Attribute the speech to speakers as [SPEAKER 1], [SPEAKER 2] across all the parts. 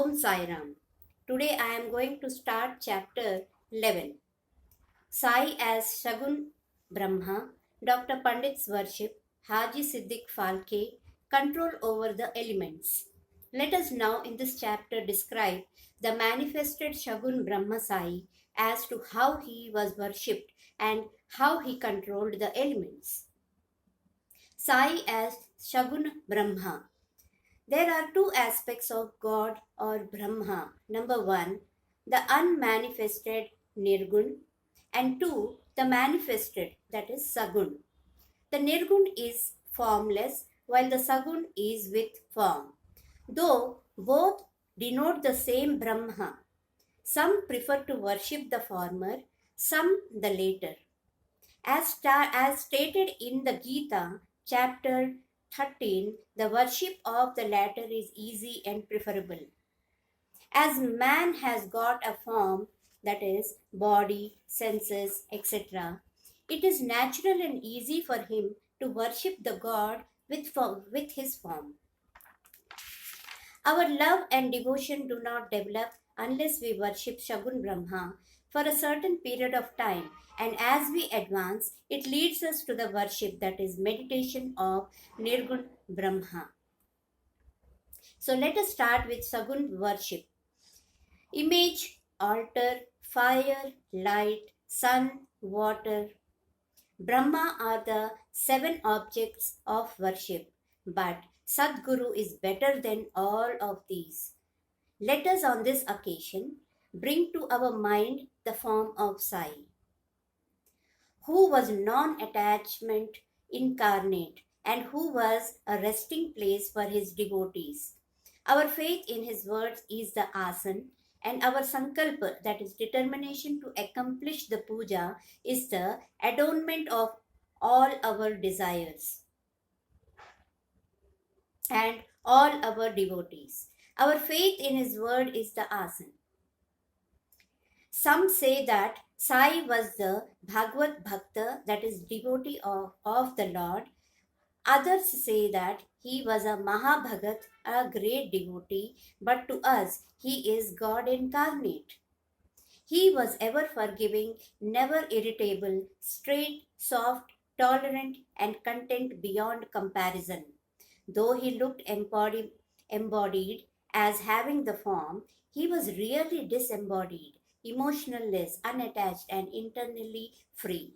[SPEAKER 1] Om Sai Ram. Today I am going to start chapter 11. Sai as Sagun Brahma, Dr. Pandit's worship, Haji Siddik Falke, control over the elements. Let us now in this chapter describe the manifested Sagun Brahma Sai as to how he was worshipped and how he controlled the elements. Sai as Sagun Brahma. There are two aspects of God or Brahma. Number one, the unmanifested Nirgun, and two, the manifested, that is Sagun. The Nirgun is formless while the Sagun is with form. Though both denote the same Brahma, some prefer to worship the former, some the later. As stated in the Gita, chapter 13, the worship of the latter is easy and preferable. As man has got a form, that is, body, senses, etc., it is natural and easy for him to worship the God with his form. Our love and devotion do not develop unless we worship Sagun Brahma for a certain period of time, and as we advance, it leads us to the worship, that is meditation of Nirgun Brahma. So let us start with Sagun worship. Image, altar, fire, light, sun, water. Brahma are the 7 objects of worship, but Sadguru is better than all of these. Let us on this occasion bring to our mind the form of Sai, who was non-attachment incarnate and who was a resting place for his devotees. Our faith in his words is the asan, and our sankalpa, that is determination to accomplish the puja, is the adornment of all our desires and all our devotees. Our faith in his word is the asan. Some say that Sai was the Bhagavad Bhakta, that is devotee of the Lord. Others say that he was a Mahabhagat, a great devotee, but to us he is God incarnate. He was ever forgiving, never irritable, straight, soft, tolerant, and content beyond comparison. Though he looked embodied as having the form, he was really disembodied, emotionless, unattached, and internally free.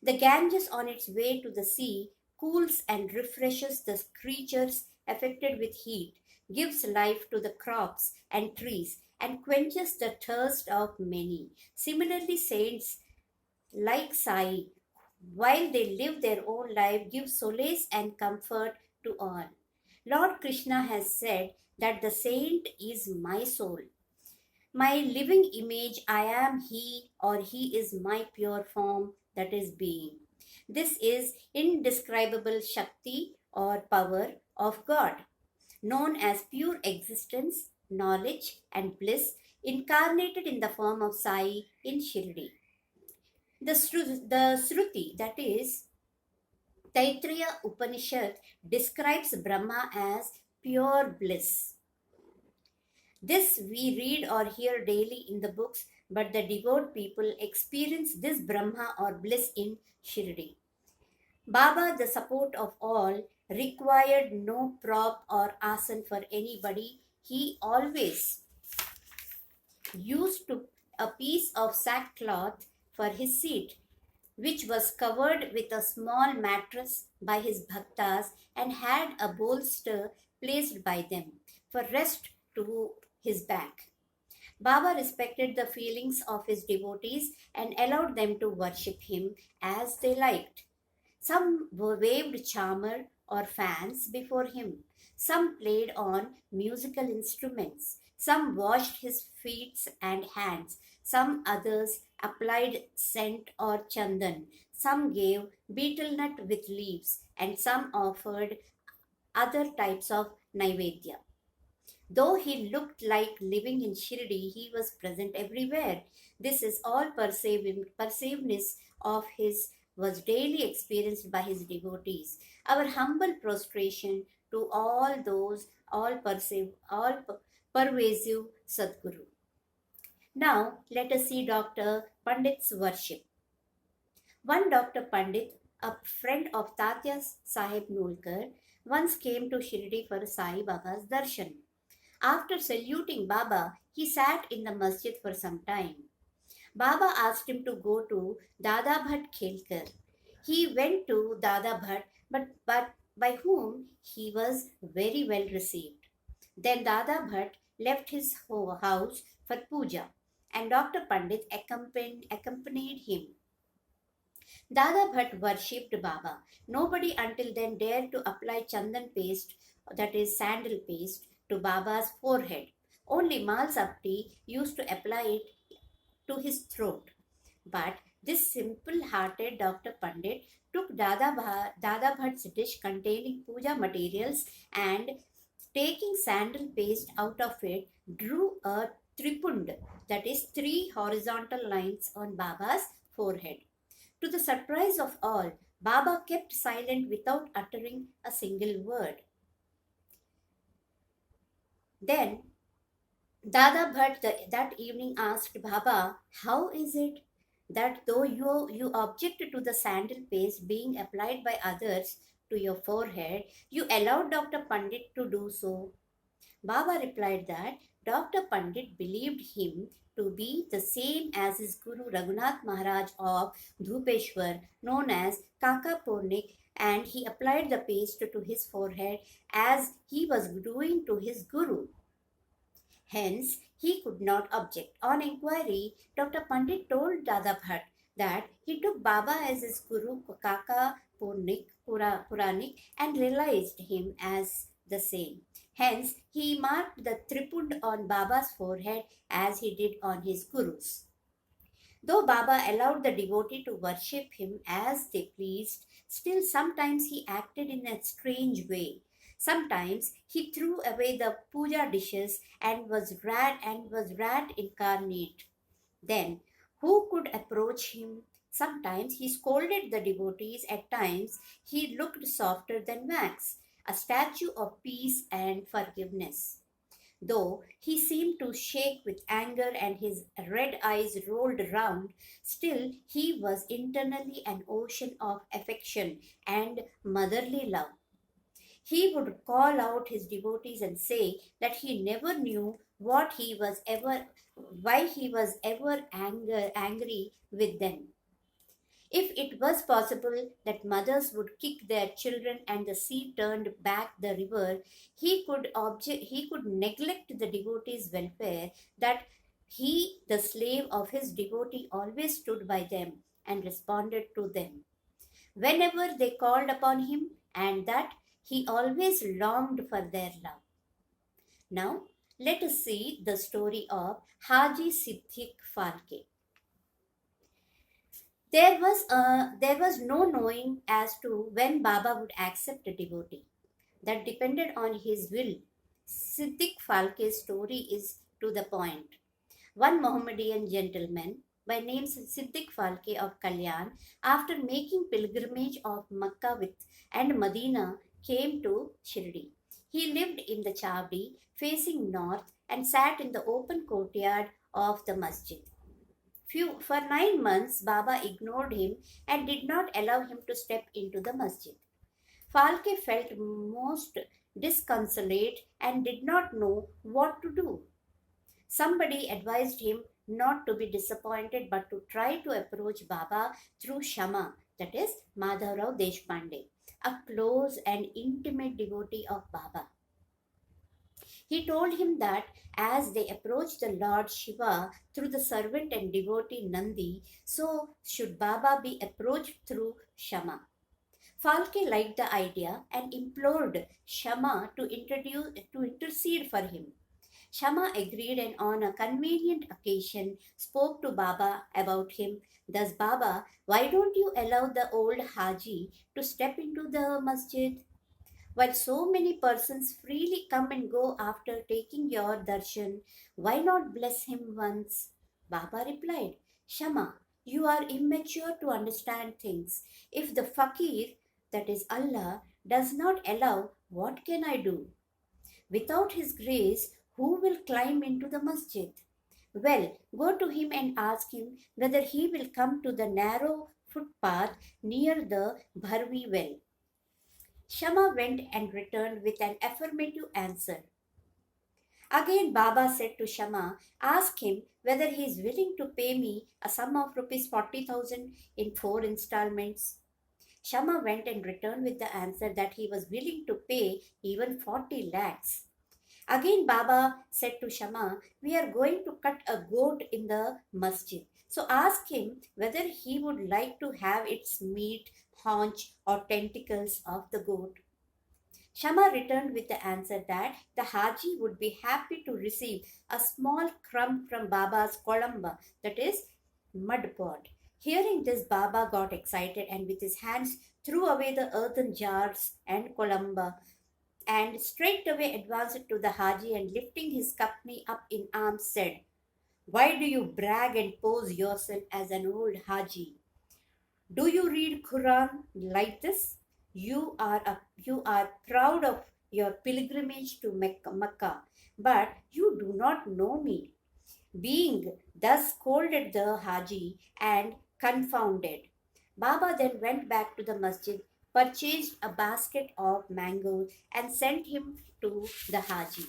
[SPEAKER 1] The Ganges on its way to the sea cools and refreshes the creatures affected with heat, gives life to the crops and trees, and quenches the thirst of many. Similarly, saints like Sai, while they live their own life, give solace and comfort to all. Lord Krishna has said that the saint is my soul. My living image, I am he, or he is my pure form, that is being. This is indescribable Shakti or power of God, known as pure existence, knowledge, and bliss, incarnated in the form of Sai in Shirdi. The Shruti, that is Taittiriya Upanishad, describes Brahma as pure bliss. This we read or hear daily in the books, but the devout people experience this Brahma or bliss in Shirdi. Baba, the support of all, required no prop or asan for anybody. He always used a piece of sackcloth for his seat, which was covered with a small mattress by his bhaktas and had a bolster placed by them for rest to his back. Baba respected the feelings of his devotees and allowed them to worship him as they liked. Some waved chamar or fans before him. Some played on musical instruments. Some washed his feet and hands. Some others applied scent or chandan. Some gave betel nut with leaves, and some offered other types of naivedya. Though he looked like living in Shirdi, he was present everywhere. This is all perceivedness of his was daily experienced by his devotees. Our humble prostration to all those pervasive Sadguru. Now let us see Dr. Pandit's worship. One Dr. Pandit, a friend of Tatya Sahib Nulkar, once came to Shirdi for Sai Baba's darshan. After saluting Baba, he sat in the masjid for some time. Baba asked him to go to Dada Bhat Khelkar. He went to Dada Bhat, but by whom he was very well received. Then Dada Bhat left his house for puja, and Dr. Pandit accompanied him. Dada Bhatt worshipped Baba. Nobody until then dared to apply chandan paste, that is sandal paste, to Baba's forehead. Only Mal Sapti used to apply it to his throat. But this simple-hearted Dr. Pandit took Dada Bhatt's dish containing puja materials and taking sandal paste out of it, drew a tripund, that is three horizontal lines on Baba's forehead. To the surprise of all, Baba kept silent without uttering a single word. Then Dada Bhatt that evening asked Baba, "How is it that though you object to the sandal paste being applied by others to your forehead, you allowed Dr. Pandit to do so?" Baba replied that Dr. Pandit believed him to be the same as his Guru Raghunath Maharaj of Dhupeshwar, known as Kaka Purnik, and he applied the paste to his forehead as he was doing to his Guru. Hence, he could not object. On inquiry, Dr. Pandit told Dada Bhatt that he took Baba as his Guru Kaka Puranik and realized him as the same. Hence, he marked the tripund on Baba's forehead as he did on his Guru's. Though Baba allowed the devotee to worship him as they pleased, still sometimes he acted in a strange way. Sometimes he threw away the puja dishes and was rat incarnate. Then who could approach him? Sometimes he scolded the devotees, at times he looked softer than wax, a statue of peace and forgiveness. Though he seemed to shake with anger and his red eyes rolled round, still he was internally an ocean of affection and motherly love. He would call out his devotees and say that he never knew why he was ever angry with them. If it was possible that mothers would kick their children and the sea turned back the river, he could neglect the devotee's welfare, that he, the slave of his devotee, always stood by them and responded to them whenever they called upon him, and that he always longed for their love. Now, let us see the story of Haji Siddik Falke. There was no knowing as to when Baba would accept a devotee. That depended on his will. Siddik Falke's story is to the point. One Mohammedan gentleman by name Siddik Falke of Kalyan, after making pilgrimage of Makkah and Medina, came to Shirdi. He lived in the Chavdi facing north and sat in the open courtyard of the masjid. For 9 months, Baba ignored him and did not allow him to step into the masjid. Falke felt most disconsolate and did not know what to do. Somebody advised him not to be disappointed but to try to approach Baba through Shama, that is Madhavrao Deshpande, a close and intimate devotee of Baba. He told him that as they approached the Lord Shiva through the servant and devotee Nandi, so should Baba be approached through Shama. Falke liked the idea and implored Shama to intercede for him. Shama agreed and on a convenient occasion spoke to Baba about him. Thus, Baba, why don't you allow the old Haji to step into the masjid? While so many persons freely come and go after taking your darshan, why not bless him once? Baba replied, Shama, you are immature to understand things. If the fakir, that is Allah, does not allow, what can I do? Without his grace, who will climb into the masjid? Well, go to him and ask him whether he will come to the narrow footpath near the Bharvi well. Shama went and returned with an affirmative answer. Again Baba said to Shama, ask him whether he is willing to pay me a sum of rupees 40,000 in 4 installments. Shama went and returned with the answer that he was willing to pay even 40 lakhs. Again Baba said to Shama, we are going to cut a goat in the masjid. So ask him whether he would like to have its meat, haunch or tentacles of the goat. Shama returned with the answer that the Haji would be happy to receive a small crumb from Baba's kolamba, that is, mud pot. Hearing this, Baba got excited and with his hands threw away the earthen jars and kolamba and straightway advanced to the Haji and lifting his kapni up in arms said, why do you brag and pose yourself as an old Haji? Do you read Quran like this? You are proud of your pilgrimage to Mecca, but you do not know me. Being thus scolded the Haji and confounded, Baba then went back to the masjid, purchased a basket of mangoes and sent him to the Haji.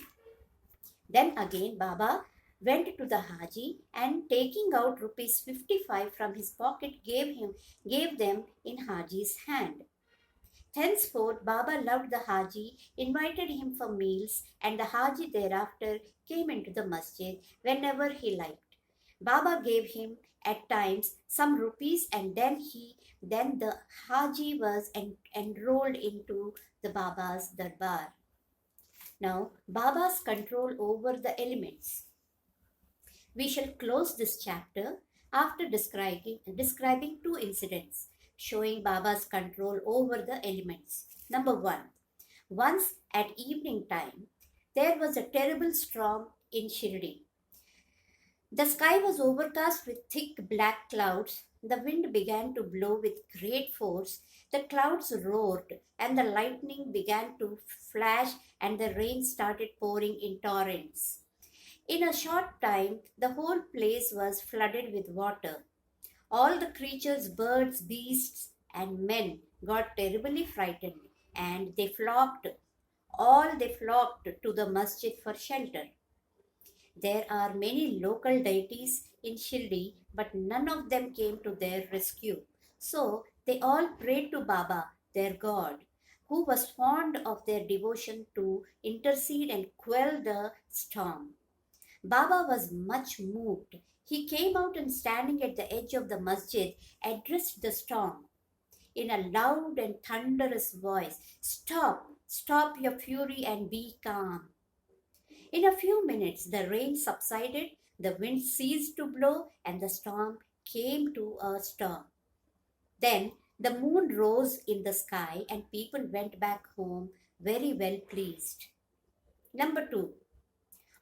[SPEAKER 1] Then again Baba went to the Haji and taking out rupees 55 from his pocket gave them in Haji's hand. Thenceforth, Baba loved the Haji, invited him for meals, and the Haji thereafter came into the masjid whenever he liked. Baba gave him at times some rupees, and then the Haji was enrolled into the Baba's darbar. Now, Baba's control over the elements. We shall close this chapter after describing two incidents showing Baba's control over the elements. Number 1. Once at evening time, there was a terrible storm in Shri. The sky was overcast with thick black clouds. The wind began to blow with great force. The clouds roared and the lightning began to flash and the rain started pouring in torrents. In a short time, the whole place was flooded with water. All the creatures, birds, beasts, and men got terribly frightened, and they flocked to the masjid for shelter. There are many local deities in Shirdi, but none of them came to their rescue. So they all prayed to Baba, their God, who was fond of their devotion to intercede and quell the storm. Baba was much moved. He came out and standing at the edge of the masjid addressed the storm in a loud and thunderous voice. Stop your fury and be calm. In a few minutes the rain subsided, the wind ceased to blow and the storm came to a stop. Then the moon rose in the sky and people went back home very well pleased. Number 2.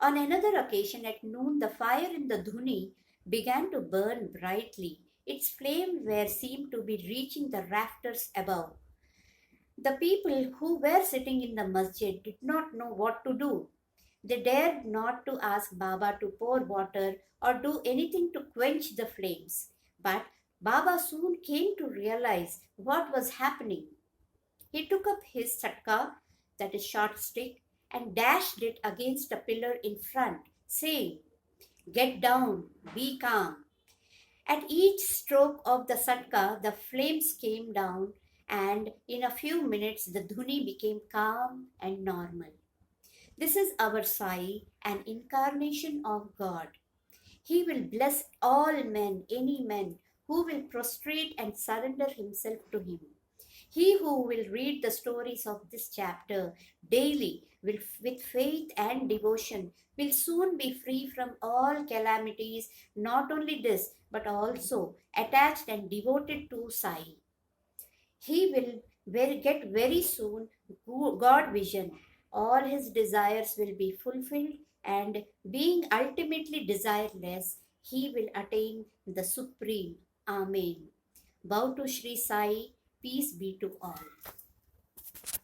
[SPEAKER 1] On another occasion at noon, the fire in the dhuni began to burn brightly. Its flame seemed to be reaching the rafters above. The people who were sitting in the masjid did not know what to do. They dared not to ask Baba to pour water or do anything to quench the flames. But Baba soon came to realize what was happening. He took up his satka, that is short stick, and dashed it against a pillar in front, saying, "Get down, be calm." At each stroke of the satka, the flames came down, and in a few minutes the dhuni became calm and normal. This is our Sai, an incarnation of God. He will bless all men, any man, who will prostrate and surrender himself to him. He who will read the stories of this chapter daily with faith and devotion will soon be free from all calamities, not only this, but also attached and devoted to Sai. He will get very soon God vision. All his desires will be fulfilled, and being ultimately desireless, he will attain the supreme. Amen. Bow to Shri Sai. Peace be to all.